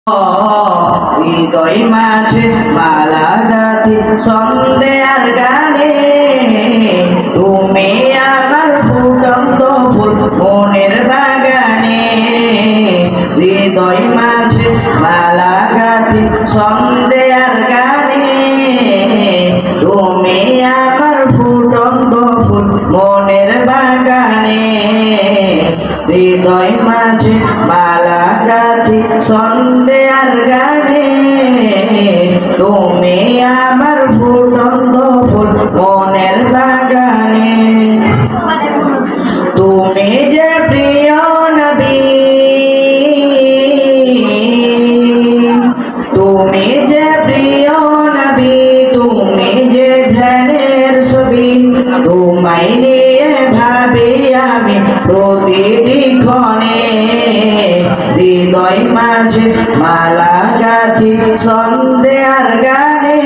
হৃদয় মাঝে মালা গাঁথি সন্দেহার গানে তুমি আমার ফুটন্ত ফুল মনের বাগানে হৃদয় মাঝে মালা গাঁথি সন্দেহার গানে তুমি আমার ফুটন্ত ফুল মনের বাগানে হৃদয় মাঝে মালা গাঁথি সন্দেহার গানে তুমি আমার ফুটন্ত ফুল মনের বাগানে তুমি যে প্রিয় নবী তুমি যে প্রিয় নবী তুমি যে ধ্যানের ছবি তোমায় নিয়ে ভাবি আমি প্রতিটি ক্ষণে হৃদয় মাঝে মালা গাঁথি সন্দেহার গানে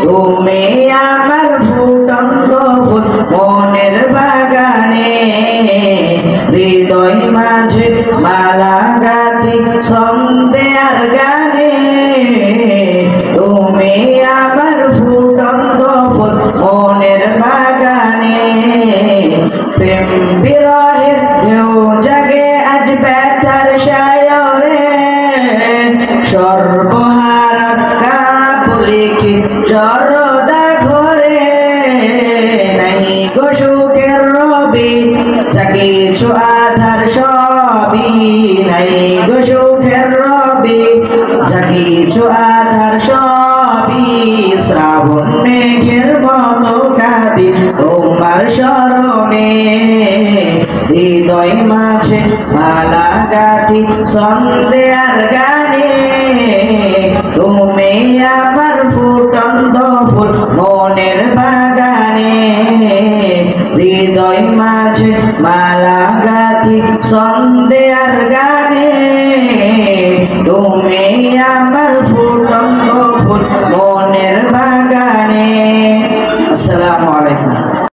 তুমি আমার ফুটন্ত ফুল মনের বাগানে হৃদয় মাঝে মালা গাঁথি সন্দেহার গানে তুমি আমার ফুটন্ত ফুল মনের বাগানে প্রেম বিরহের ঢেউ জাগে আজ ব্যথার সায়রে সর্বহারা কাপুলিকি জরদা ঘরে নাই গো সুখের রবি যা কিছু আধার সবই নাই গো সুখের রবি যা কিছু আধার সবই শ্রাবণ মেঘের মতো কাঁদি তোমার শরণে হৃদয় মাঝে মালা গাঁথি সন্দেহার গানে তুমি আমার ফুটন্ত ফুল মনের বাগানে হৃদয় মাঝে মালা গাঁথি সন্দেহার গানে তুমি আমার